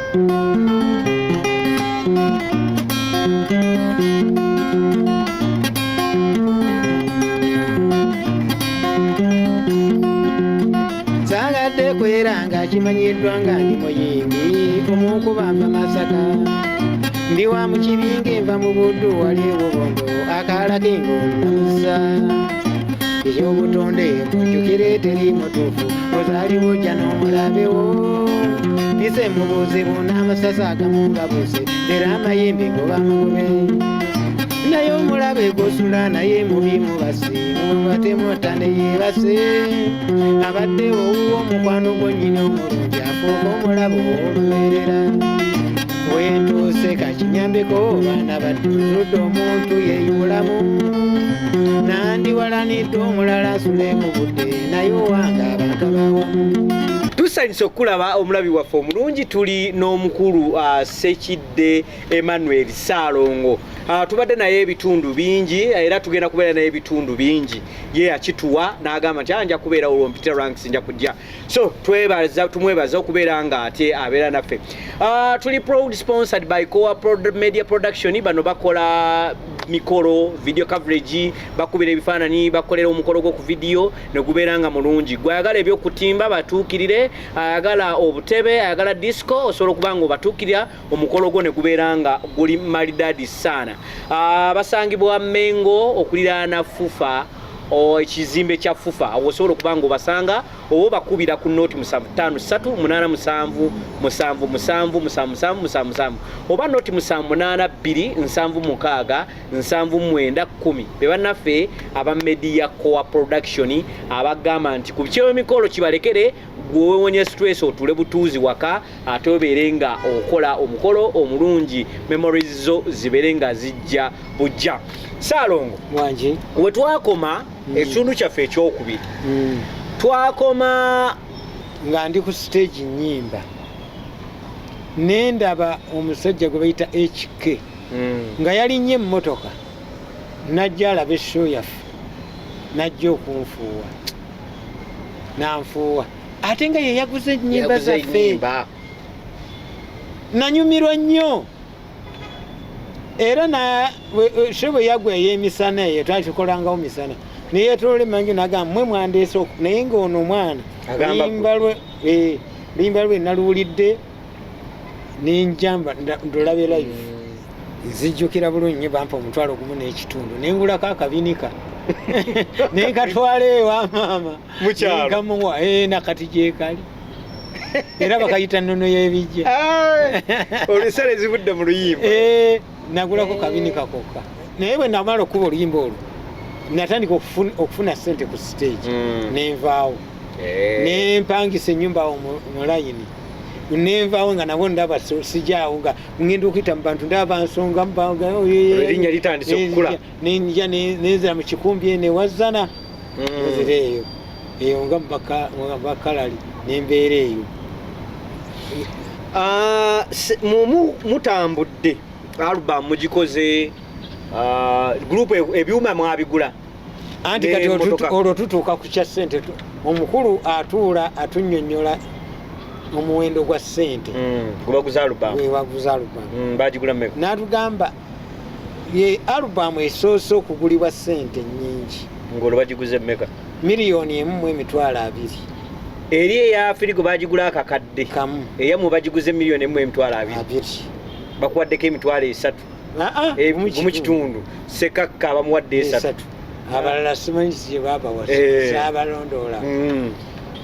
Sagadde kweranga kimanyiddwa nga ndi muyimbi omukubamba masaka ndi wa mu kibinge nva mu buddu wali obubondo akaala k'eng'onamusa eky'obutonde mujjukire teri mutuufu ozaali bujja n'omulabewo ise mubuuzibu n'amasasa agamu gabuze era amayembe goba magobe naye omulabe gosula naye mubi mubasi mubatemota ne yeebase abadde owuwo omukwano gwennyini omulungi afuuka omulabe olubeerera wentuuse kakinyambeko baana battuzudde omuntu yeeyulamu nandiwalanidde omulala asule mu budde naye owanga abantu abawamu. Tusanyise okulaba omulabi waffe omulungi tuli n'omukulu Sekidde Emmanuel Saalongo. Tubadde naye ebitundu bingi era tugenda kubeera naye ebitundu bingi ye akituwa n'agamba nti anja kubeera olwo mpita ranks nja kujja so tumwebaza okubeera nga ate abeera naffe. Tuli proud sponsored by Koa Media Production. Bano bakola mikolo video coverage bakubira ebifaananyi bakolera omukolo gwo ku video ne gubeera nga mulungi. Gwayagala ebyokutimba batuukirire, ayagala obutebe, ayagala disco osobola okuba nga obatuukirira omukolo gwo ne gubeera nga guli maridadi sana. Basangibwa Mengo okuliraana Fufa ekizimbe kya Fufa osobola okuba nga obasanga oba bakubira ku noti 7538777777 oba noti 7827767910 be bannaffe aba Media Koa Production abagamba nti ku kyo mikolo kibalekere gwewonye stress otule butuuzi waka ate obeerenga okola omukolo omulungi memories zo zibeerenga zijja bujja. Saalongo wanje we twakoma ekitundu kyaffe ekyokubiri twakoma nga ndi ku stage nnyimba nendaba omusajja gwe bayita HK nga yalinnye emmotoka najja alaba eshow yaffe najja okunfuuwa nanfuuwa ate nga ye yaguze ennyimba zaffe nanyumirwa nnyo era na show yagwe y'emisana eyo twatukolangawo misana naye tole manju nagamba mwe mwandeese naye ng'ono omwana limba lwe naluwulidde ninjamba ndolabe live zijjukira bulungi bampa omutwalo gumu n'ekitundu nengulako akabinika nenkatwala ewa maama nkamuwa nakati gyekali era bakayita nnono y'ebijja olusale zivudde mu luyimba nagulako kabinika kokka naye bwe namala okuba oluyimba olwo natandika okufuna ssente ku stage nenvaawo nempangisa ennyumba awo mu layini nenvaawo nga nabo ndaba sijaawo nga ngenda okuyita mu bantu ndaba nsonga erinnya litandise okukula nenja nenzira mu kikumbi newazana nzira eyo nga mubakalali nembeera eyo. Mutambudde album mugikoze group ebyuma mwabigula anti kati olwo tutuuka ku kya ssente omukulu atuula atunnyonnyola omuwendo gwa ssente gwebaguza album bagigula mmeka n'atugamba ye album esoose okugulibwa ssente nnyingi ng'olwo bagiguze mmeka $1,200,000 eri eya Firigo bagigula akakadde kamu eyamu bagiguze $1,200,000 bakuwaddeko $300,000 mu kitundu sekakka bamuwadde 3 abalala simanyi kye baabawa saabalondoola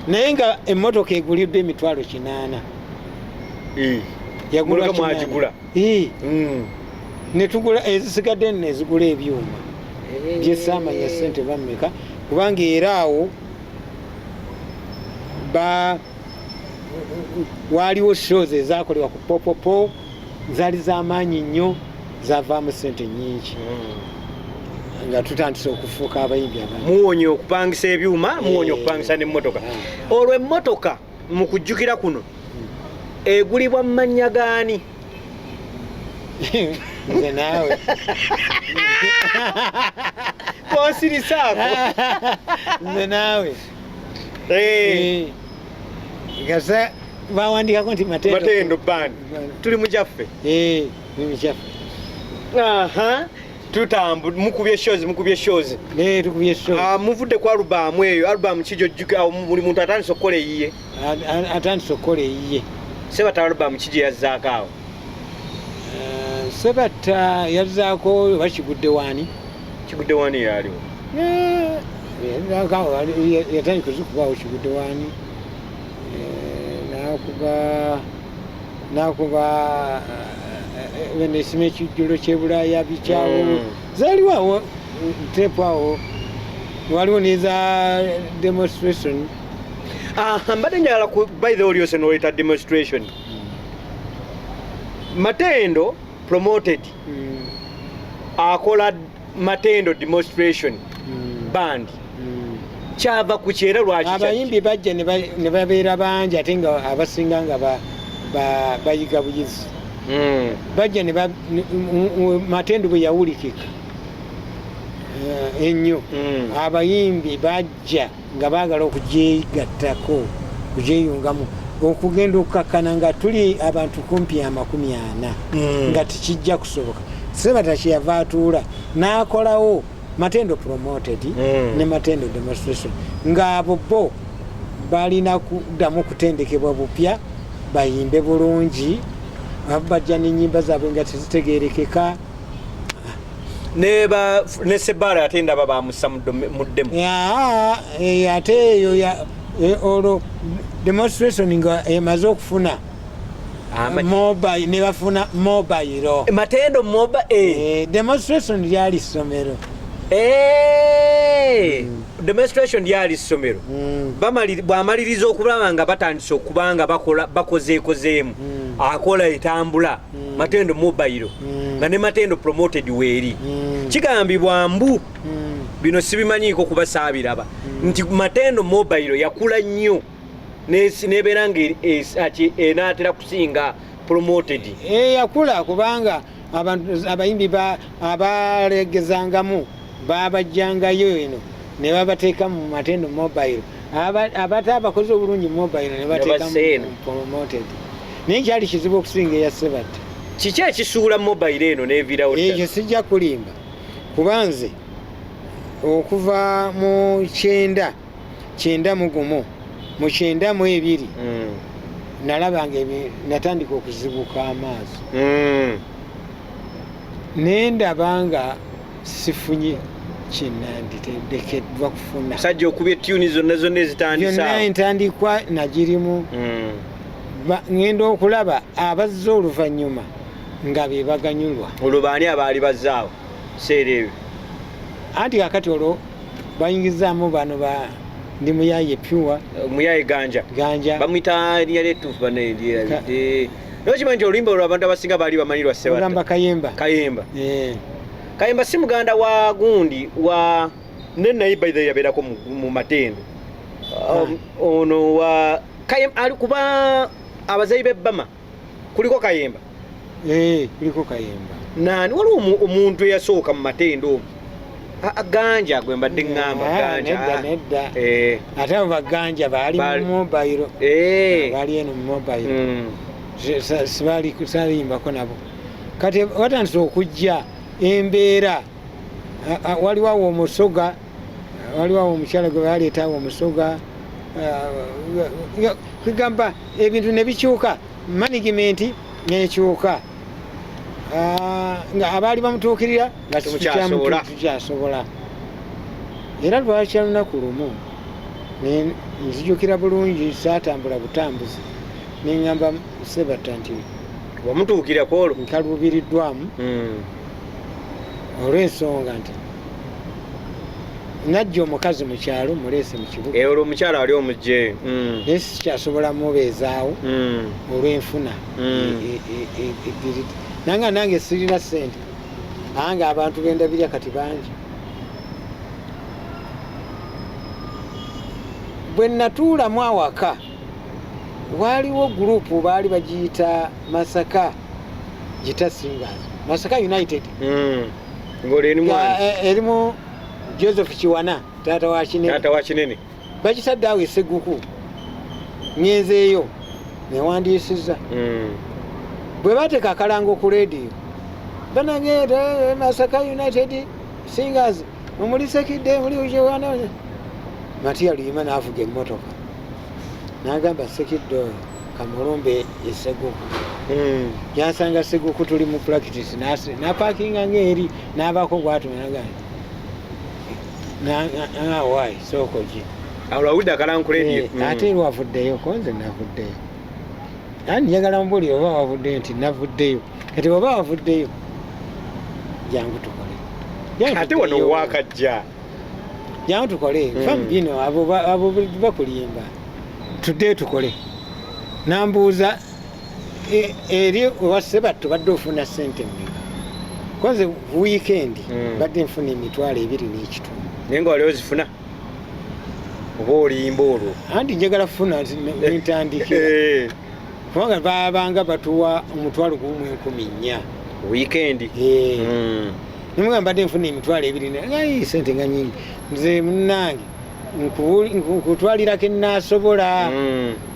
naye nga emmotoka egulidde $800,000 yagula mwagigula netugula ezisigadde nezigula ebyuma byesaamanya ssente bammeka kubanga era awo waliwo shows ezakolebwa ku popopo zaali z'amaanyi nnyo zavaamu ssente nnyingi nga tutandise okufuuka abayimbi abangi muwonye okupangisa ebyuma muwonye okupangisa n'emmotoka olwo emmotoka mu kujjukira kuno egulibwa mu mannya gaani nze naawe osirisaako nze naawe gasa bawandikako nti Matendo band tuli mukyaffe mukyaffe mukubye shows tukubye shows muvudde ku album eyo album kijojjuka buli muntu atandise okukola eyiye Sebata album kiji yazzaako awo Sebata yazzaako bakigudde wani yaliwo yatandika okuzikubawo kigudde wani nakuba benesima ekijjulo kyebulaaya bikyawo zaaliwawo tepu awo waliwo neza demonstration mbadde njagala by the oliose noleta demonstration Matendo promoted akola Matendo demonstration band kyava ku kyera lwaki abayimbi bajja ne babeera bangi ate nga abasinga nga bayiga buyizi bajja Matendo bwe yawulikika ennyo abayimbi bajja nga baagala okugyegattako kugyeyungamu okugenda okukakkana nga tuli abantu kumpi 40 nga tekijja kusoboka Sebata kyeyava atuula n'akolawo Matendo promoted ne Matendo demonstration ng'abo bo balina kuddamu kutendekebwa bupya bayimbe bulungi bajja n'ennyimba zaabwe nga tezitegeerekeka ne Sebbaale ate ndaba bamussa muddemu ate eyo olwo demonstration nga emaze okufuna mobile ne bafuna mobile Matendo mobile demonstration lyali ssomero demonstration lyali ssomero bw'amaliriza okulaba nga batandise okuba nga bakozeekozeemu akola etambula Matendo mobile nga ne Matendo promoted weeri kigambibwa mbu bino sibimanyiiko kuba saabiraba nti Matendo mobile yakula nnyo nebeera nga enaatera kusinga promoted yakula kubanga abayimbi abalegezangamu babajjangayo eno ne babateeka mu Matendo mobile abate abakozi obulungi mobile ne bateeka mu promoted naye kyali kizibu okusinga eya Sebata kiki ekisuula mobile eno neviirawo ekyo sijja kulimba kuba nze okuva mu 91 mu 92 nalabanga natandika okuzibuka amaaso nendabanga sifunye kinanditedekeddwa kufuna sajja okubya etuni zonna ezitandisa entandikwa nagirimu ngenda okulaba abazza oluvannyuma nga be baganyulwa olwo baani abaali bazzaawo seera ebyo anti kakati olwo bayingizaamu bano ndi muyaye pyuwa muyaye ganja bamwita lyali ettuufu banelikimanyi nti oluyimba olwo abantu abasinga baali bamanyirwa Sebata Kayemba si muganda wa gundi wa nenaye by the yabeerako mu Matendo ono wa Kayemba ali kuba abazayi b'ebbama kuliko Kayemba kuliko Kayemba nani waliwo omuntu eyasooka mu Matendo ganja gwe mbadde ngamba ganja nedda ate abo baganja baali mu mobile baali eno mu mobile sibaliyimbako nabo kati watandise okujja embeera waliwo awo omusoga waliwo awo omukyala gwe baleetaawo omusoga kwegamba ebintu ne bikyuka management nekyuka nga abaali bamutuukirira nga tukyasobola era lwaki lunaku lumu nzijukira bulungi saatambula butambuzi neŋŋamba Sebata nti wamutuukirako olwo nkalubiriddwamu olw'ensonga nti najja omukazi mu kyalo muleese mu kibuga olwo omukyala ali omugye naye sikyasobola mubeezaawo olw'enfuna nanga nange sirina ssente ange abantu bendabirya kati bangi bwe natuulamu awaka waliwo gurupu baali bagiyita Masaka gita Singers Masaka United erimu Joseph Kiwana taata wa kinene bagitadde awo esseguku ngenzeeyo newandiisiza bwe bateeka akalango ku leediyo banagenda Masaka United Singers omuli Sekidde muli Ujewana Matia Luyima n'avuga emmotoka n'agamba Sekidde oyo Kamulumbe Esseguku yansanga Sseguku tuli mu practice n'apaakinga ng'eri n'abaako gwatuma nagamba wayi sookoki awulawudde akalango ku leediyo ate lwavuddeyo konze navuddeyo ani njagala mbuli oba wavuddeyo nti navuddeyo kati oba wavuddeyo jangu tukole ate wano wakajja jangu tukole famu bino abo bakulimba tudde tukole nambuuza eri owa Ssebadduka badde ofuna ssente mmeka koze weekend badde nfuna emitwalo 2.5 naye nga wali ozifuna oba olimba olwo anti njagala kufuna nentandikira kubanga babanga batuwa omutwalo 14,000 weekend nimugamba badde nfuna emitwalo 2 sente nga nyingi nze munnange nkutwalirako ennasobola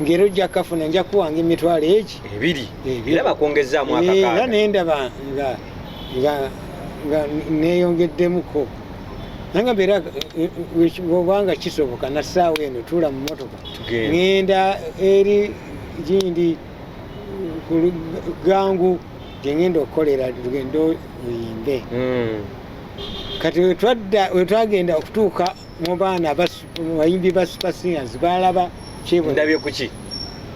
ngero ojja kafuna nja kuwanga emitwalo egi 2 era bakwongezaamu akakaga nendaba nga neyongeddemuko nanga mbeera obanga kisoboka nassaawo eno tuula mu motoka ŋŋenda eri gindi gangu gyengenda okukolera lugendo luyimbe kati wetwagenda okutuuka mu baana bayimbi ba Super Singers balaba ndabye kuki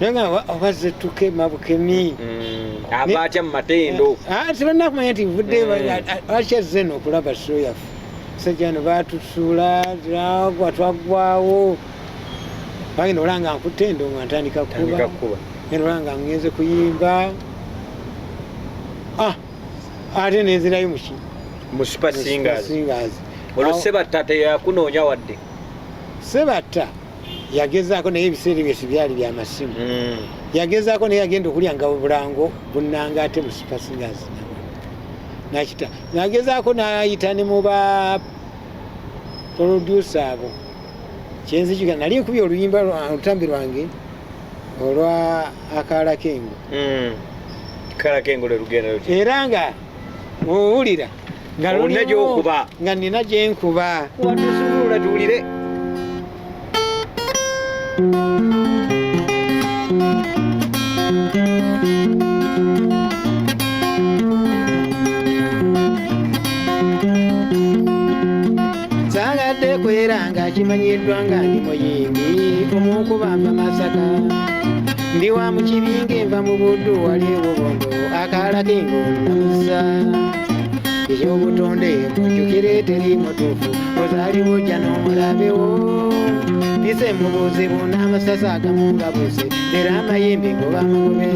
nanga obazze tukema bukemi abaatya mu matendo tebannakumanya nti nvudde akyazze eno okulaba show yaffe sajjano batusuula twagwa twaggwawo bagenda olanga nkutte endo nga ntandika kuba genda olanga ngenze kuyimba ate nenzirayo muki mu Super Singers olwo Sebata teyakunoonya wadde Sebata yagezaako naye ebiseera byesi byali byamasimu yagezaako naye yagenda okulyanga bulango bunnanga ate mu Super Singers nakita nagezaako nayita ne mu ba producer abo kyenzijika nali nkubye oluyimba olutambi lwange olwa akalakengo kalakengo lwe era nga owulira nga nina gyenkuba watusumulula tuwulire sagadde kwera nga kimanyiddwa nga ndi muyimbi omukubamba Masaka ndi wa mu kibinga enva mu buddu wali obubondo akalakengo namusa ekyobutonde mujjukire teri mutuufu ozaali bujja n'omulabewo bise mubuzibu n'amasasa agamu gabuze era amayembe goba magobe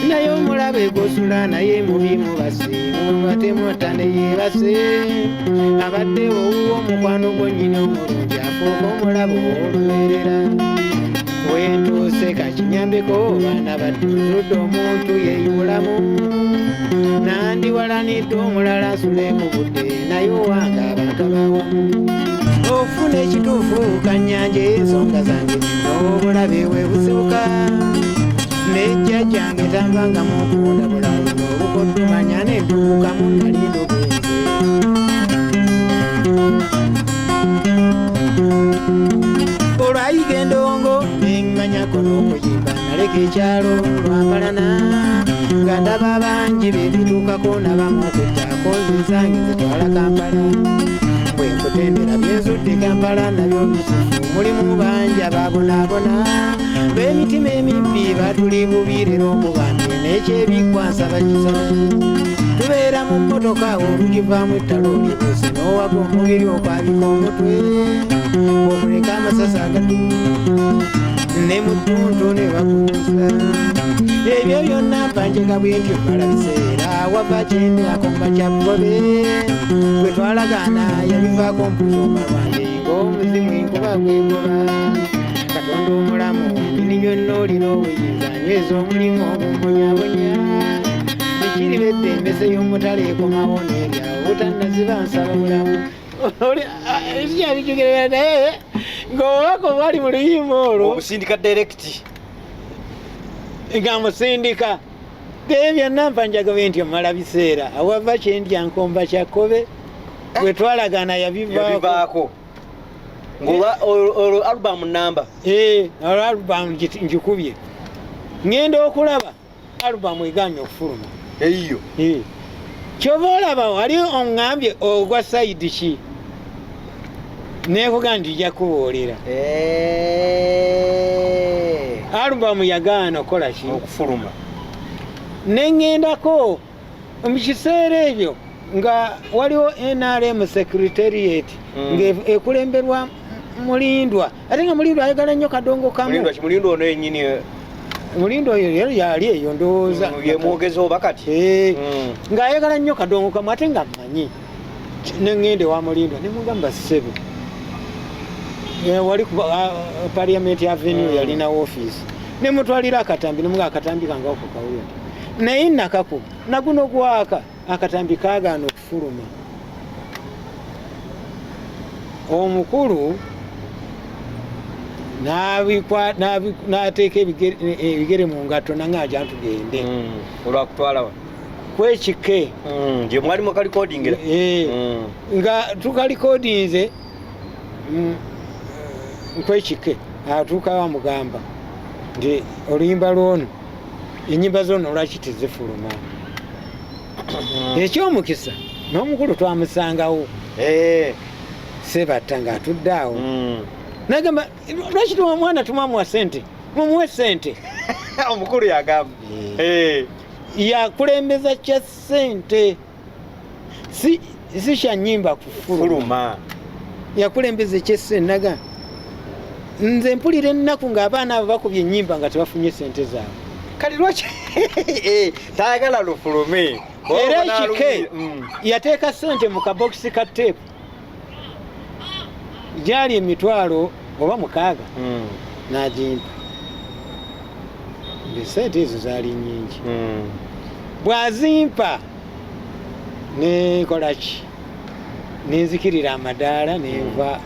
naye omulabe gosula naye mubi mubasi mubatemota neyeebase abadde owuwa omukwano gwennyini omulungi afuuka omulabe olubeerera wentuuse kakinyambeko baana battuzudde omuntu yeeyulamu nandi walanidde omulala asule mu budde naye owanga abantu abawamu ofuna ekituufu kannyanja ensonga zange n'obulabe webusibuka nejjajjange tambangamu okunda bulalu n'obukodumanya nentuukamu nalindo bwenze olwayiga endongo nemmanyako n'okuyimba naleka ekyalo lwambalana nga ndaba abangi bebituukako nabamu okujjako nzizange zitwala Kampala bwe nkutendera byenzudde Kampala nabyo bisufu mulimu bangi ababonaabona b'emitima emimpi batuli bubirira omubambi n'ekyebikwansa bakisaba tubeera mu mmotoka olugivaamu ettalo olibuuse n'owaga omubiri okwabika omutwe okuleka amasasa agatu ne mu ttuntu ne bakutuusa ebyo byonna mpanjega bwentyo mala biseera wava kyemyako mba kyabbobe bwe twalagaana yabivaako mpuzomba lwange ng'omuzimu enkuba gwegoba Katonda omulamu nini byonna olina obuyinza nyweza omulimu ogumbonyabonya ekiri beddembese y'omutale ekomawo n'eryawo butannaziba nsaba bulamu ekikyabijugirira naye ng'owako bali mu luyimba olwo obusindika direct nga musindika ebyo nampa njagabe nti omala biseera awava kyendya nkomba kyakobe bwe twalagana yabivaako olwo album namba olwo album njikubye ngenda okulaba album egamye okufuluma eyo kyoba olaba wali oŋŋambye ogwa sayidi ki neekuga nti ija kuboolera album yagaana okola ki okufuluma neŋŋendako mu kiseera ebyo nga waliwo NRM secretariat nga ekulemberwa Mulindwa ate nga Mulindwa ayagala nnyo Kadongo Kamu Mulindwa ono yennyini Mulindwa oyo yali eyo ndowooza ye mwogezi oba kati ng'ayagala nnyo Kadongo Kamu ate nga mmanyi neŋŋende wa Mulindwa ne mugamba ssebo wali Parliament Avenue yalina woofiisi ne mutwalira akatambi ne muga akatambi kange ako kawuya naye nakakuba naguno gwaka akatambi kaagaana okufuluma omukulu n'ateeka ebigere mu ngatto nangaaja ntugende olwakutwalawa kwekike gye mwali mukalikodingira nga tukalikodinze kwekike atuuka wamugamba nti oluyimba lwono enyimba zono lwaki tezifuluma ekyomukisa n'omukulu twamusangawo Sebata ng'atudde awo nagamba lwaki omwana tumwamuwa sente mumuwe sente omukulu yagamba yakulembeza kya sente si kya nyimba kufuluma yakulembeza ekyessente naga nze mpulira ennaku ng'abaana abo bakubye ennyimba nga tebafunye sente zaabwe kati lwaki tayagala lufulume era ekike yateeka sente mu kabokisi ka teepu gyali emitwalo oba 6 n'agimpa esente ezo zaali nnyingi bw'azimpa nekolaki nenzikirira amadaala nenva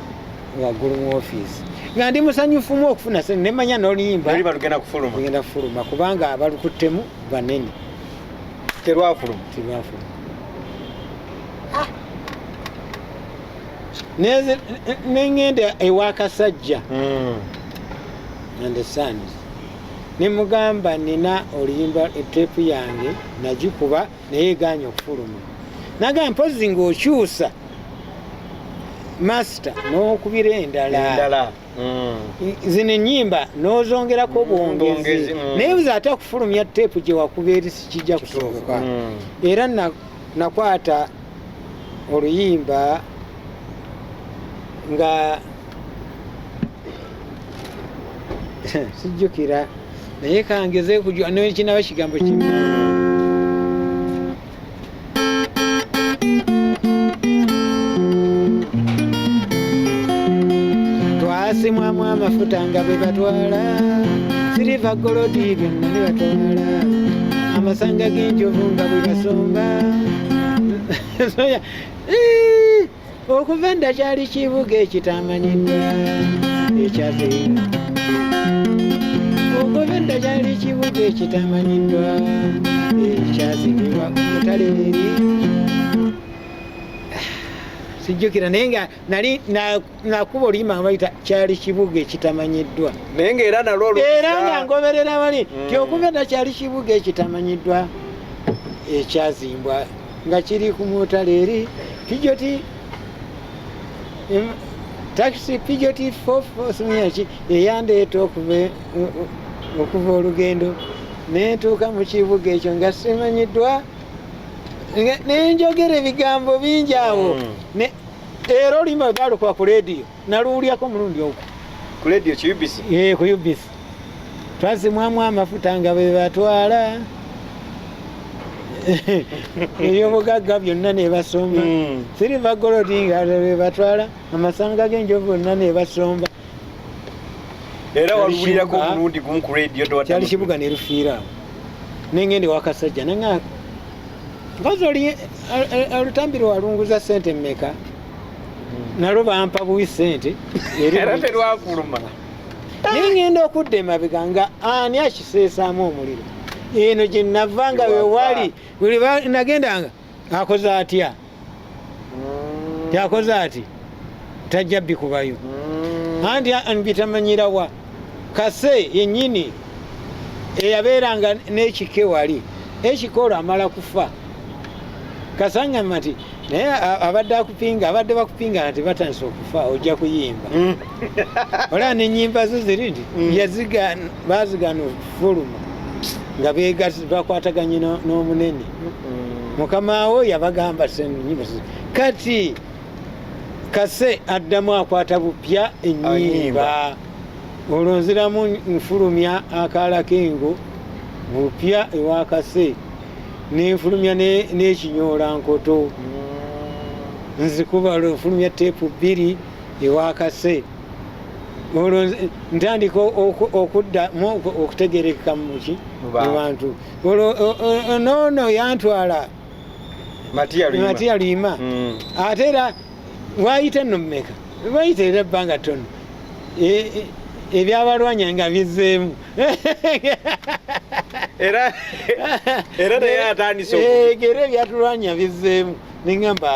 waggulu mu ofiisi nga ndi musanyufumu okufuna sente nemanya n'oluyimba lugenda kufuluma kubanga abalukuttemu banene terwafuluma neŋŋenda ewakasajja and sons nemugamba nina oluyimba eteepu yange nagikuba naye eganya okufuluma nagamba mpozi ng'okyusa masita n'okubira endala zino ennyimba n'ozongerako bwongezi naye buza ate okufulumya teepu gye wakuba eri sikijja kusoboka era nakwata oluyimba nga sijjukira naye kangeze kujwa nekinaba kigambo kimu twasimwamu amafuta nga bwe batwala siriva golodi byonna ne batwala amasanga g'enjovu nga bwe basomba okuva nda kyali kibuga ekitamanyiddwa ekyazeera okuva nda kyali kibuga ekitamanyiddwa ekyazimbibwa ku mutale eri sijjukira naye nga nali nakuba oluyimba nga bayita kyali kibuga ekitamanyiddwa naye ngaera nalwo era nga ngoberera bali ti okuva nda kyali kibuga ekitamanyiddwa ekyazimbwa nga kiri ku mutale eri pijoti taxi pijoti 4 eyandeeta okuva olugendo nentuuka mu kibuga ekyo nga simanyiddwa nenjogera ebigambo bingi awo era oluyimba baalukuba ku lediyo naluwulyako mulundi ogwo ku lediyo ku UBC twazimwamu amafuta nga bwe batwala ebyobugagga byonna nebasomba siriva golodi nga bwe batwala amasanga g'enjovu byonna nebasomba era waluwulirako omulundi gumu ku lediyo kyali kibuga nerufiiraawo nengende wakasajja nanga nkozi olutambi lwalunguza sente mmeka nalwo bampa buwi sente era terwafuluma ningenda okudda emabega nga ani akiseesaamu omuliro eno gye navanga we wali buli nagendanga akoze atya yakoze ati tajja bikubayo anti bitamanyirawa kase yennyini eyabeeranga n'ekike wali ekikolo amala kufa kasangama nti naye abadde bakupinga nti batandise okufa ojja kuyimba olaba n'ennyimba zo ziri nti bazigaana okufuluma nga bakwataganye n'omunene mukama wo yabagamba nyimba kati kase addamu akwata bupya ennyimba olwo nziramu nfulumya akaala kengo bupya ewa kase nenfulumya n'ekinyoola nkoto nzikuba olwonfulumya teepu 2 ewa kase olwo ntandika okuddamu okutegerekeka muki mu bantu olwo noono yantwala Matia Luyima ate era wayita nno mmeka wayita era ebbanga ttono ebyabalwanya nga bizzeemu era naye atandise era ebyatulwanya bizzeemu neŋŋamba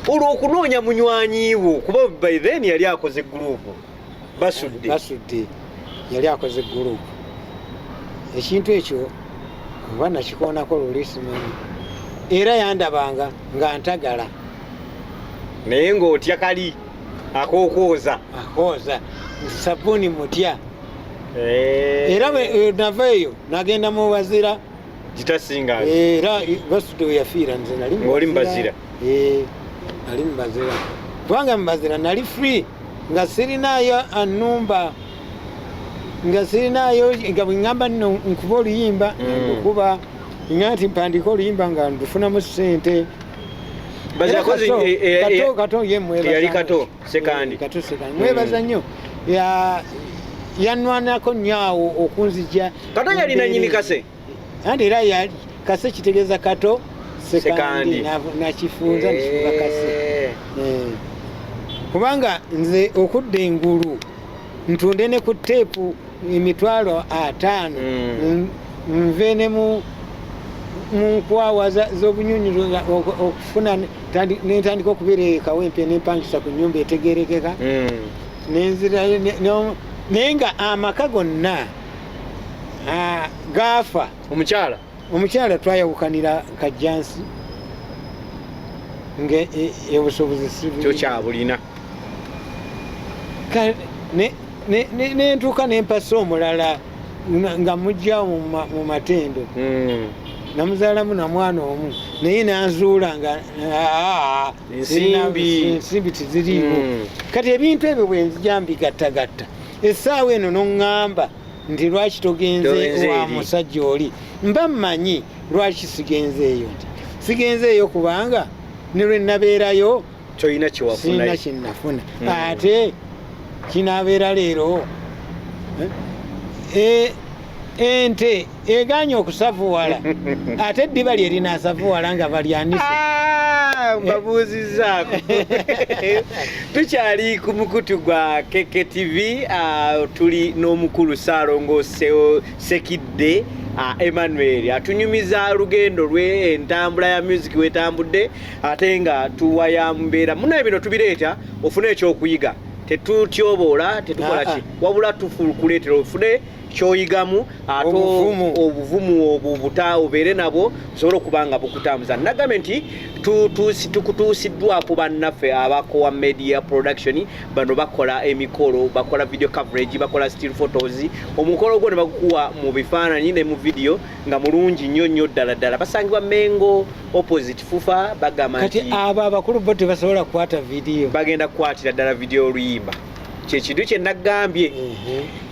olwo okunoonya munywanyiwo kuba by then yali akoze gurupu Basudde yali akoze gurupu ekintu ekyo oba nakikoonako lulisimanyi era yandabanga nga ntagala naye ng'otya kali akooza sabbuuni mutya era nava eyo nagenda mu bazira gitasinga era Basudde we yafiira nze nali mubazira nali mubazira kubanga mubazira nali free nga sirinayo annumba nga sirinayo nga bweŋŋamba nno nkuba oluyimba nkuba nga nti mpandika oluyimba nga ndufunamu ssente kato yali kato sekandi mwebaza nnyo yanwanako nnyo awo okunzija kato yalina nyini kase anti era yali kase kitegeeza kato sekandi nakifunza nekifuba kase kubanga nze okudda engulu ntunde ne ku teepu emitwalo 5 nve ne mu nkwawa z'obunyunyulo okufuna nentandika okubeera ekawempe nempangisa ku nnyumba etegerekeka nenzirayo naye nga amaka gonna gaafa omukyala twayawukanira kajjansi nga obusobozi kyo kyabulina nentuuka nempasa omulala nga mugjawo mu matendo namuzaalamu na mwana omu naye nanzuula nga ensimbi tiziriiwo kati ebintu ebyo bwenzija mbigattagatta essaawa eno noŋŋamba nti lwaki togenze wa musajja oli mba mmanyi lwaki sigenzeeyo nti sigenzeeyo kubanga ne lwe nabeerayo sirina kyenafuna ate kinaabeera leero ente eganye okusavuwala ate eddiba lye linaasavuwala nga balyanise mbabuuzizaako tukyali ku mukutu gwa KKTV tuli n'omukulu Ssaalongo Sekidde Emmanuel atunyumiza lugendo lwe entambula ya music wetambudde ate nga tuwaya mbeera munaye bino tubireeta ofune ekyokuyiga tetutyoboola tetukola ki wabula tufulukuleetera ofune kyoyigamu ate obuvumu obwo obeere nabwo busobole okuba nga bukutambuza nagambye nti tukutuusiddwako bannaffe abakowa media production bano bakola emikolo bakola video coverage bakola still photos omukolo gwo ne bagukuwa mu bifaananyi ne mu video nga mulungi nnyo nnyo ddala ddala basangibwa Mengo opposite Fufa bagamba nti kati abo abakulu bo tebasobola kukwata video bagenda kukwatira ddala video oluyimba kyekintu kye nagambye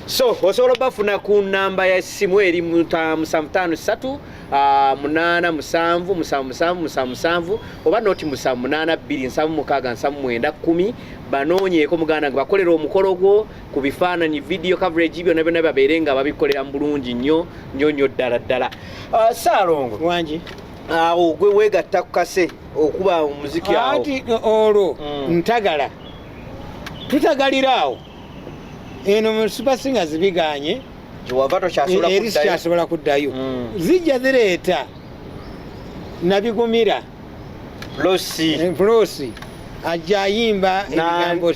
so osobola bafuna ku namba ya simu eri 553 8777777 oba noti 7827767910 banoonyeeko muganda nga bakolera omukolo gwo ku bifaananyi video coverage byonna byonna babeere nga babikolera mu bulungi nnyo nnyo ddala ddala Ssaalongo wangi awo gwe weegatta ku kase okuba omuziki awo ati olwo ntagala tutagaliraawo eno mu Super Singers biganye jiwava kyasobola kuddayo zijja zireeta nabigumira Losi ajja ayimba ebigambo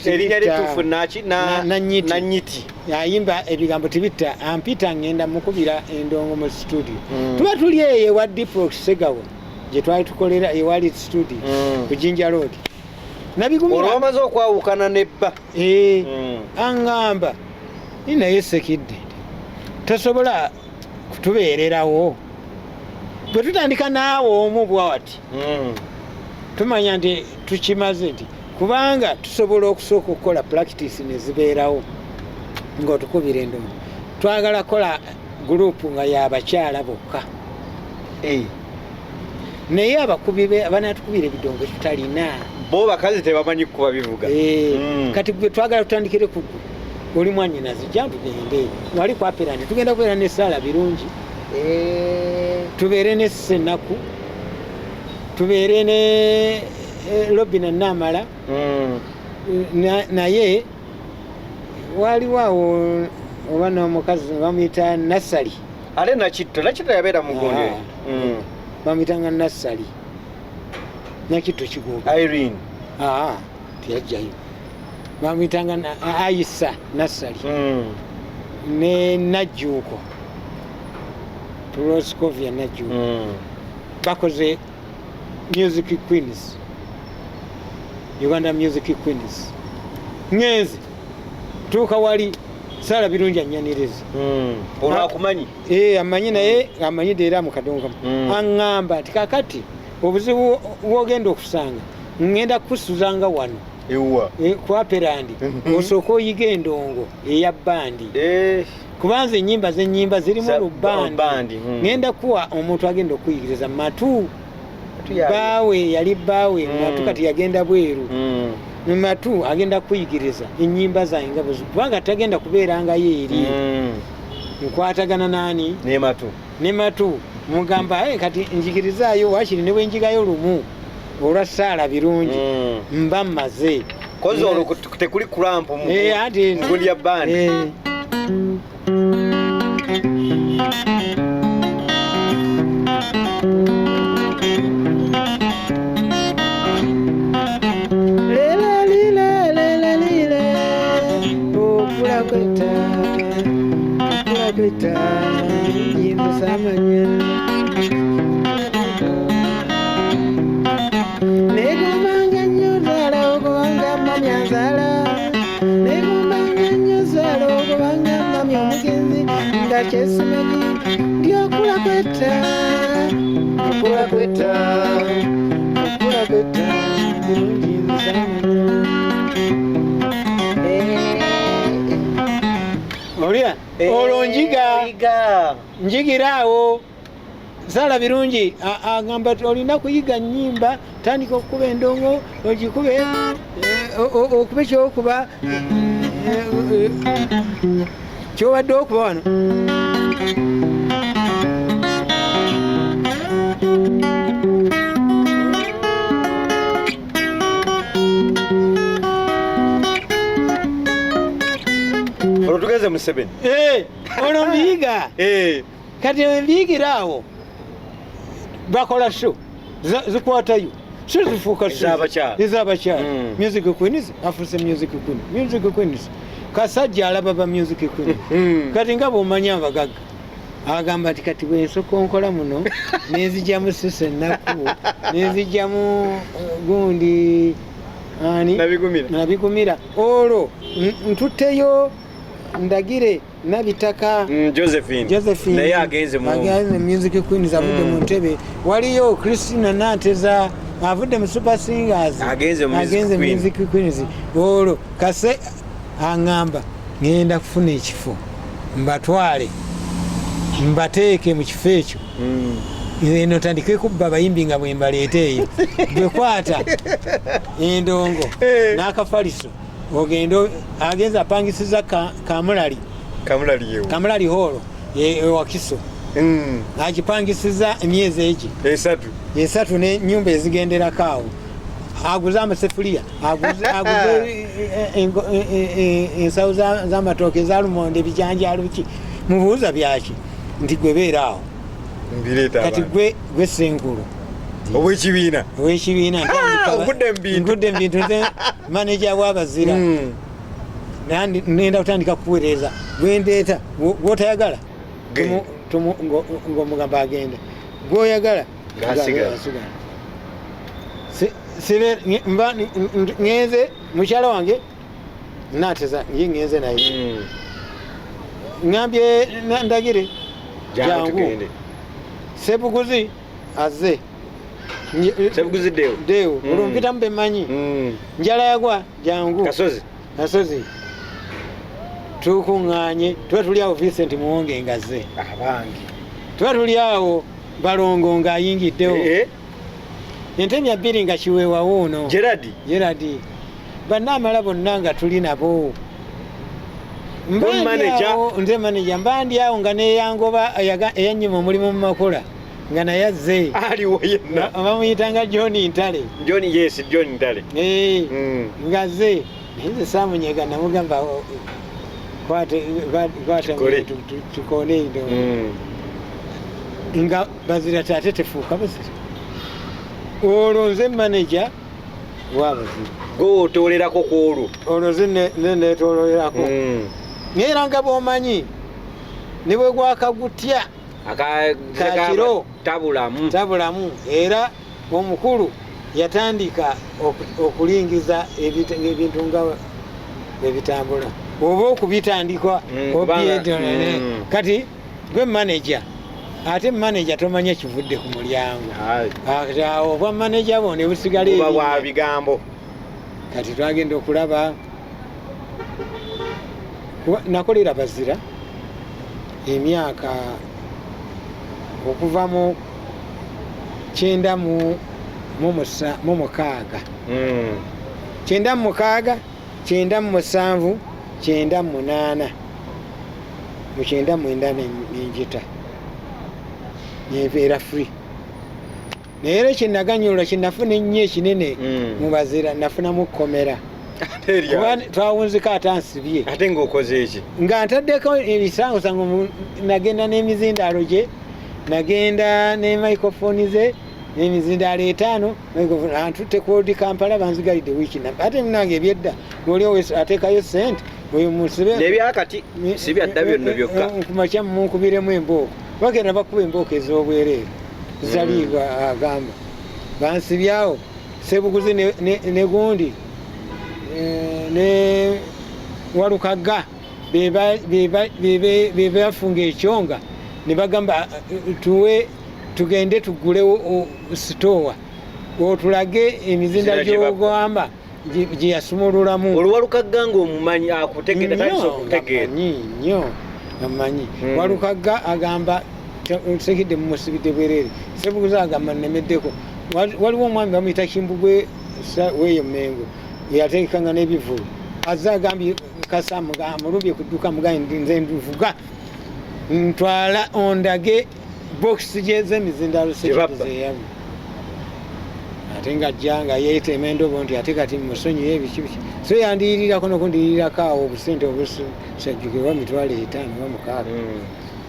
nanyiti ayimba ebigambo tibitta ampita ngenda mukubira endongo mu studio tuba tuli eyo wa Diprox Segawa gye twali tukolera ewali studio ku Jinja Road nabigumira olwamaze okwawukana nebba aŋŋamba naye Sekidde tosobola kutubeererawo bwe tutandika naawe omu bwawati tumanya nti tukimaze nti kubanga tusobola okusooka okukola practice nezibeerawo ng'otukubira endongo twagala kola gurupu nga y'abakyala bokka naye abakubi abanatukubira ebidongo tutalina bo bakazi tebamanyi kuba bivuga kati gwe twagala tutandikire ku oli mwanyinazi jja tugende wali kwaperani tugenda kubeera ne Saala birungi tubeere ne Ssenaku tubeere ne Robina Namala naye waliwo awo oba n'omukazi bamuyita Nassali ale Nakitto yabeera mugonde bamuyitanga Nassali Nakitto Kiguuga Irene tiyajjayo bamuyitanga Aisa Nassali ne Najjuuko Proscovia Najjuuko bakoze Music Queens Uganda Music Queens ngenzi tuuka wali Saala birungi annyaniriza ono akumanyi amanyi naye amanyidde era mu Kadongo aŋŋamba nti kakati obuzibu bwogenda okusanga ŋŋenda kusuzanga wano kwaperandi osooka oyiga endongo eya bbandi kubanza ennyimba z'ennyimba zirimu olubbandi ŋŋenda kuwa omuntu agenda okuyigiriza matu baawe yali baawe matu kati yagenda bweru matu agenda kuyigiriza ennyimba zange nga kubanga tagenda kubeerangayo eri nkwatagana nani ne matu mugamba kati njigirizaayo wakiri ne bwenjigayo lumu olwa Saala birungi mba mmaze kozi olwo tekuli kulampu mugulya bandi olwo njigiraawo Saala birungi agamba olina kuyiga nnyimba tandika okukuba endongo ogikube okube kyokuba kyobadde okuba wano olutugeze mu Sebeni olwo mbiyiga kati mbiyigiraawo bakola show zikwatayo so zifuuka ez'abakyala music queens afuse music queens kasajja alaba ba music queen kati nga bw'omanya abagagga agamba nti kati bwensokonkola muno nenzijjamu Ssenaku nenzijjamu gundi nabigumira olwo ntutteyo ndagire nabitaka Josephine naye agenze music queens avudde mu ntebe waliyo Christina Nateza avudde mu Super Singers agenze music queens olwo kase aŋŋamba ŋŋenda kufuna ekifo mbatwale mbateeke mu kifo ekyo eno tandike kubba abayimbi nga bwe mbaleeta eyo bwekwata endongo n'akafaliso ogendo agenza apangisiza Kamulali holo ewakiso agipangisiza emyezi egi esatu n'ennyumba ezigenderako awo aguze amasefulya aguze ensawo z'amatooke ezalumonde ebijanjalo biki mubuuza byaki nti gwe beeraawo kati gwe senkulu ow'ekibiina nkudde mu bintu nze maneja bw'abazira nenda kutandika kukuweereza gwendeeta gwotayagala ng'omugamba agende gwoyagala ngenze mukyala wange nateza ye ngenze naye ngambye ndagire jangu sebuguzi azze sebuguzi deo olumpita mbe manyi njala yagwa jangu kasozi tukuŋŋaanye tuba tuli awo Vincent muwonge ngazze abange tuba tuli awo balongo ng'ayingiddewo entemya bbiri nga Kiweewa wuuno Gerald bannaamala bonna nga tuli nabo nze maneja mbandi awo nga neyangoba eyanyuma omulimu mu makola nga naye azze aliwo yenna bamuyitanga John Ntale nga azze nze saamunyega namugamba kwata tukone ndo nga bazira tate tefuuka bazira olwo nze maneja wabazira gwotolerako kwolwo olwo nze netololerako era nga bwomanyi ne bwe gwakagutya kakiro tabulamu era omukulu yatandika okulingiza ebintu nga ebitambula oba okubitandikwa kati gwe maneja ate maneja tomanya kivudde ku mulyango awo obwa maneja bo ne busigala bwa bigambo kati twagenda okulaba nakolera bazira emyaka okuva mu 96 97 98 mu 99 nenjita nebeera free naye era kyenaganyulwa kyenafuna ennyo ekinene mu bazira nafunamu kkomera kuba twawunzika atansibye ate ng'okoze eki nga ntaddeko ebisangosango nagenda n'emizindaalo gye nagenda ne microphone ze n'emizindaalo 5 antutte kodi Kampala banzigalidde wiiki ate nange ebyedda ng'olio ateekayo sente oyo musibe n'ebyakati si byadda byonna byokka kumakya munkubiremu embooko bagenda bakuba embooko ez'obwereere zitaliibwa agamba bansibyawo sebuguzi ne gundi ne Walukagga bebafunga ekyonga ne bagamba tugende tugulewo sitowa otulage emizinda gy'ogamba gye yasumululamu Walukagga ng'omumanyi akutegeera nnyo amanyi Walukagga agamba sekidde mumusibidde bwereere sebuguzi agamba nnemeddeko waliwo omwami bamuyita Kimbugwe weeyo Mengo yateekanga n'ebivulu azze agambye kasa mulumbye ku dduka mugaye nze nduvuga ntwala ondage bokisi gyez'emizindaalo sekizeeyamu ate nga ajja yeeyita emendobo nti ate kati musonyiyo ebiki so yandiyirirako nokundiyirirako awo obusente obusajjukirwa mitwalo 5 wa 6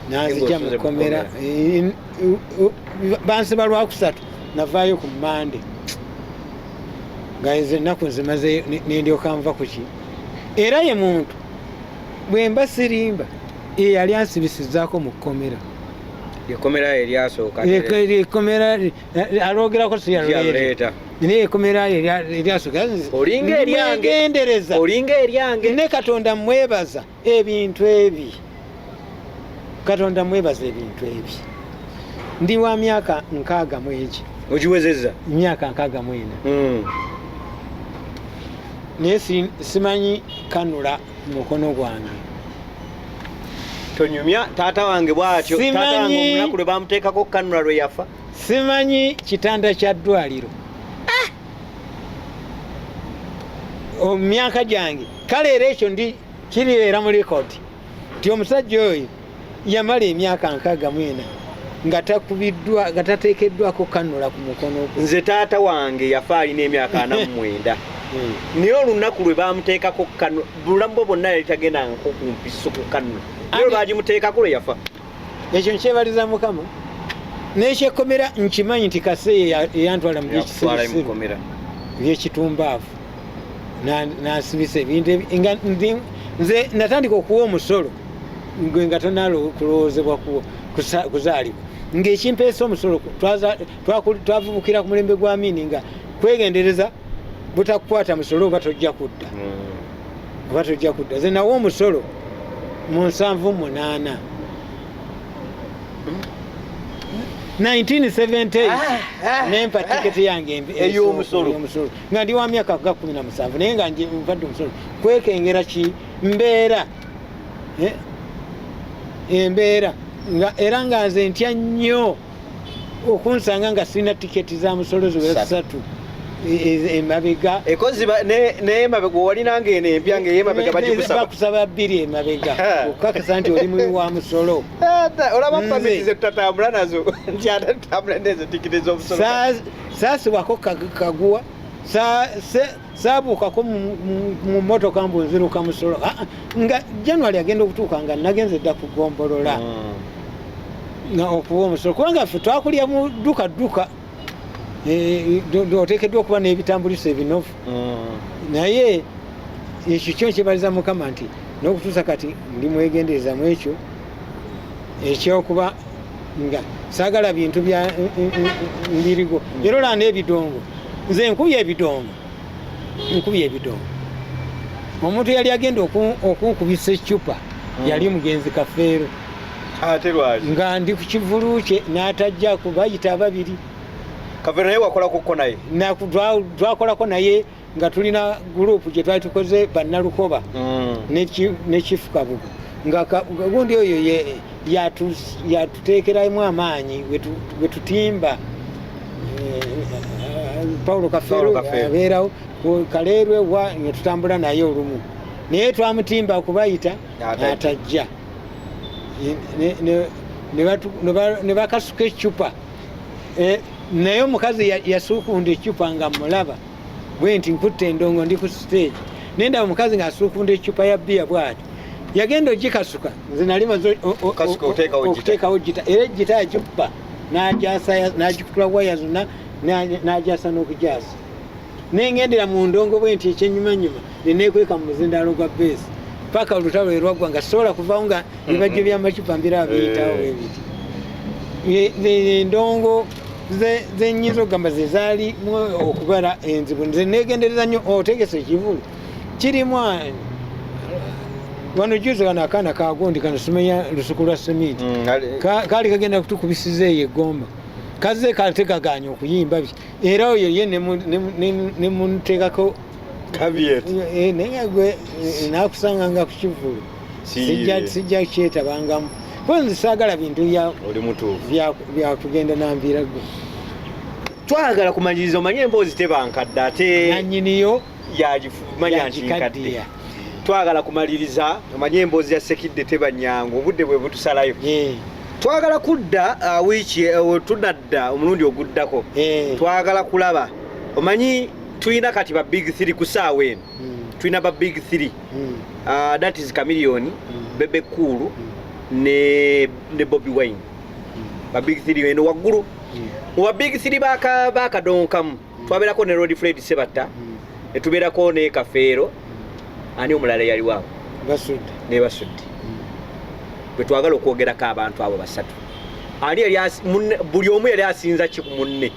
nanzija mu kkomera bansiba lwakusatu navaayo ku Mande nga ezo ennaku nzimazeyo nendyoka nva ku ki era ye muntu bwe mba sirimba yali ansibisizaako mu kkomera ekomera eryasooka ekomera aloogerako siyaluleeta naye ekomera eryasooka olinga eryange ne Katonda mwebaza ebintu ebi Katonda mwebaza ebintu ebi ndi wa myaka 60 ogiwezezza myaka 64 naye simanyi kanula mukono gwange tonyumya taata wange bwatyo taata wange omunaku lwe bamuteekako kanula lwe yafa simanyi kitanda kya ddwaliro omyaka gyange kale era ekyo ndi kiriera mu likodi nti omusajja oyo yamala emyaka 64 nga takubiddwa nga tateekeddwako kanula ku mukono gwe. Nze taata wange yafa alina emyaka 49 naye olunaku lwe bamuteekako kanula bulamu bwonna yali tagendangako ku mpiso ku kanula naye bagimuteekako lwe yafa. Ekyo nkyebaliza Mukama n'ekyekomera nkimanyi nti Kaseeya eyantwala mu byekisirisiro byekitumbaavu n'asibisa ebintu nga nze natandika okuwa omusolo gwe nga tonalokulowoozebwa kuzaalibwa ng'ekimpeesa omusolo twavubukira ku mulembe gwa Amini nga kwegendereza butakukwata musolo oba tojja kudda nze nawa omusolo mu 78 1978 nempa tiketi yange ey'omusolo nga ndi wa myaka ga 17 naye nga nvadde omusolo kwekengera ki embeera era nga nze ntya nnyo okunsanga nga sirina tiketi za musolo ziwera 3 emabega neyemabega walinanga eno empya ngaeyemabega bakusaba 2 emabega okukakasa nti oli muwi wa musolo olaba pamitize tutatambula nazo nti atatambula nezo tikiti z'omusolo saasibwako kaguwa saabuukako mu motoka mbunziruka musolo nga January agenda okutuuka nga nagenze dda kugombolola okuwa omusolo kubanga ffe twakulya mu dduka oteekeddwa okuba n'ebitambuliso ebinofu naye ekyo kyo nkyebaliza Mukama nti n'okutuusa kati ndi mwegendereza mu ekyo ekyokuba nga saagala bintu bya mbirigo era olanda ebidongo nze nkubye ebidongo omuntu yali agenda okunkubisa ecupa yali mugenzi Kafeero nga ndi ku kivulu kye n'atajjako bayita ababiri Kafeero naye wakolako naye twakolako naye nga tulina gurupu gye twali tukoze bannalukoba ne Chief Kabuga nga gundi oyo yatuteekeramu amaanyi wetutimba Paulo Kafeero abeerawo kaleerwe nga tutambula naye olumu naye twamutimba okubayita atajja ne bakasuka ecupa naye omukazi yasuukunda ecupa nga mulaba bwe nti nkutte endongo ndi ku stage nendaba omukazi ng'asuukunda ecupa ya bbiya bw'ati yagenda ogikasuka nze nali maze okuteekawo gita era egita yagikuba n'agikutula waya zonna n'agyasa n'okugyasa nengendera mu ndongo bwe nti ekyenyumanyuma neneekweka mu muzindaalo gwa beesi paka olutalo erwaggwa nga sobola kuvawo nga ebibajjo by'amacupa mbiraba biyitawo bwebiti endongo zenyinza okugamba ze zaali okubala enzibu nze negendereza nnyo otegesa ekivulu kirimu wano juzi kano akaana kagondi kano simenya lusuku lwa semiti kaali kagenda kutukubisiza eyo eggomba kaze kategaganya okuyimba bye era oyo ye nemuteekako naye gwe nakusanga nga ku kivulu sijja kyetabangamu nze saagala bintu byakugenda nambiira gwe twagala kumaliriza omanye emboozi tebankadde ate nanyiniyo yagimanya nkinkadde twagala kumaliriza omanye emboozi ya Sekidde tebanyangu obudde bwe butusalayo twagala kudda wiiki tunadda omulundi oguddako twagala kulaba omanyi tulina kati ba big 3 ku saawa eno tulina ba big 3 that is Chameleone Bebe Cool ne Bobby Wine ba big 3 eno waggulu wa big 3 ba Kadongo Kamu twabeerako ne Road Fred Sebata netubeerako ne Kafeero ani omulala yali waawo Basudde bwe twagala okwogerako abantu abo basatu ali buli omu yali asinza ki ku munne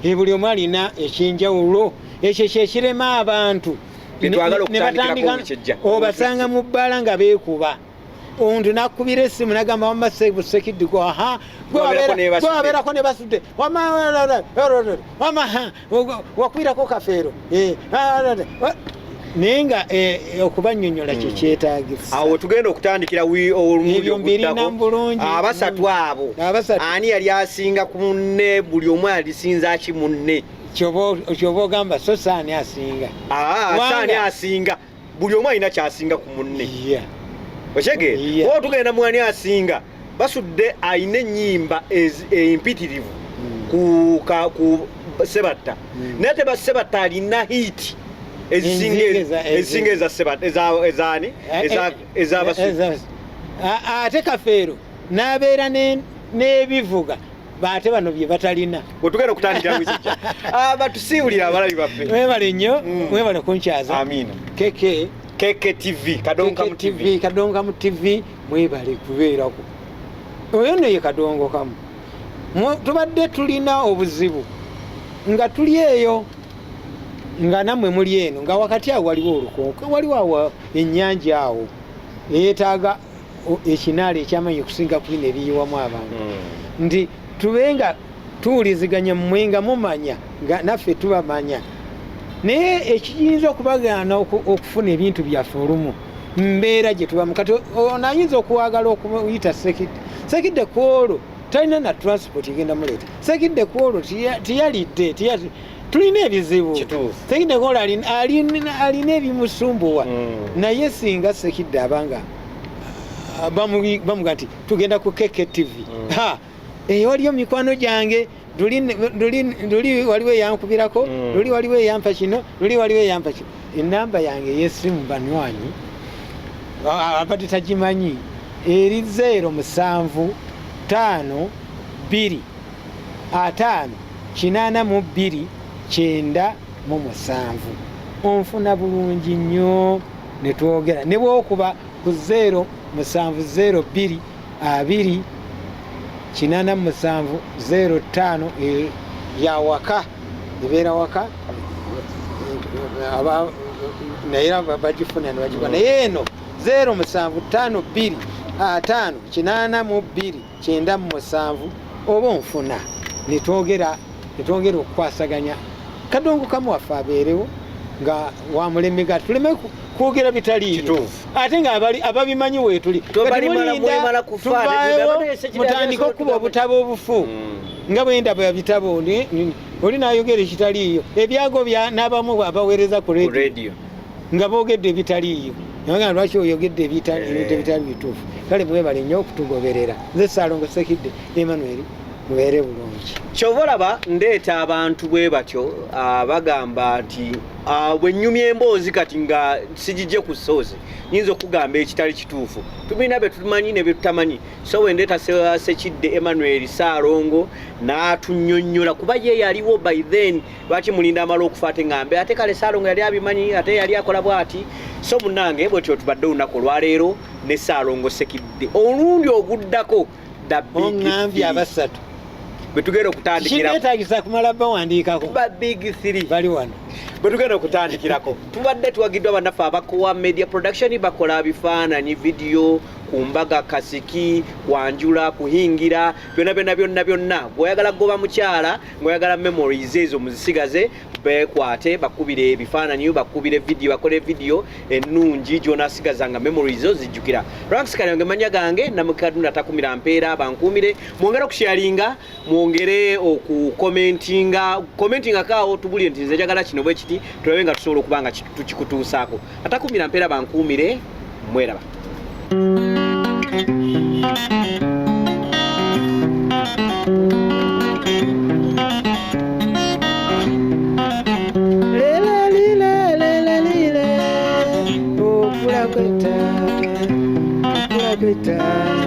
buli omu alina ekinjawulo ekyo kyekirema abantu obasanga mu bbaala nga beekuba omuntu nakubira essimu nagamba wamma Sekidde gwabeerako ne Basudde wakwirako Kafeero naye nga okubanyonyola kyekyetaagisa awo tugenda okutandikira ebyo mbirina bulungi abasatu abo ani yali asinga ku munne buli omu alisinza ki munne kyoba ogamba so saani asinga saani asinga buli omu alina kyasinga ku munne okyegeera tugenda mwani asinga Basudde ayina ennyimba empitirivu ku Sebata naye ate Sebata alina hit ezisinga eza Sebata ezaani eza Basudde ate Kafeero n'abeera n'ebivuga baate bano bye batalina bwetugenda okutandikira muzijja batusiibulira abalabi baffe mwebale nnyo mwebale kunkyaza amiina Keke TV Kadongo Kamu TV mwebale kubeerako oyo neye Kadongo Kamu tubadde tulina obuzibu nga tuli eyo nga nammwe muli eno nga wakati awo waliwo olukonko waliwo awo ennyanja awo eyeetaaga ekinaala ekyamanyi okusinga ku bino ebiyiwamu abantu nti tubenga tuwuliziganya mmwe nga mumanya nga naffe tubamanya naye ekiyinza okubagaana okufuna ebintu byaffe olumu mbeera gye tubamu kati ono ayinza okuwagala okuyita sekidde ku olwo talina na transport egenda muleeta sekidde ku olwo tiyalidde tulina ebizibu sekidde ku olwo alina ebimusumbuwa naye singa sekidde abanga bamuga nti tugenda ku Keke TV waliyo mikwano gyange luli waliwo eyankubirako luli waliwo eyampa kino luli waliwo eyampa kino enamba yange ey'essimu banywanyi abadde tagimanyi eri 07525882907 onfuna bulungi nnyo ne twogera ne bwokuba ku 070287005 ya waka ebeera waka naye bagifuna nebagibwa naye eno 07525882907 oba onfuna netwogera okukwasaganya Kadongo Kamu waffe abeerewo nga wamulemega tuleme kwogera bitaliiyo ate nga ababimanyi weetuli tuvaayo mutandika okuba obutabo obufu nga bwendaba yabitabo oli nayogera ekitaliiyo ebyago n'abamu abaweereza ku radio nga boogedde ebitaliiyo naga lwaki oyogedde ebintu ebitali bituufu kale mwebale nnyo okutugoberera nze Ssaalongo Sekidde Emmanuel mubeere bulungi kyova olaba ndeeta abantu bwe batyo bagamba nti bwe nnyumya emboozi kati nga sigijje ku ssoozi nyinza okugamba ekitali kituufu tubina bye tumanyi ne bye tutamanyi so we ndeeta Sekidde Emmanuel Ssaalongo n'atunnyonnyola kuba ye yaliwo by then lwaki mulinda amala okufa ate ngambe ate kale Ssaalongo yali abimanyi ate yali akola bw'ati so munnange bwetyo tubadde olunaku olwaleero ne Ssaalongo Sekidde olundi oguddako oŋŋambye abasatu betugenda okutandikira kinetagisa kumala bawandiikako ba big 3 bali wano betugenda okutandikirako tubadde tuwagiddwa bannaffe abakowa media production bakola bifaananyi video kumbaga kasiki kwanjula kuhingira byonna bw'oyagala goba mukyala ng'oyagala memories ezo muzisigaze bekwate bakubire ebifaananyi bakubire video bakole video ennungi gy'onaasigazanga memories zo zijjukira ranks kanyange manya gange namukadunda takumira mpeera bankuumire mwongere okusharinga mwongere okukomentinga kaawo tubulye nti nze njagala kino bwe kiti tulabe nga tusobola okuba nga tukikutuusaako atakumira mpeera bankuumire mweraba Okufuluma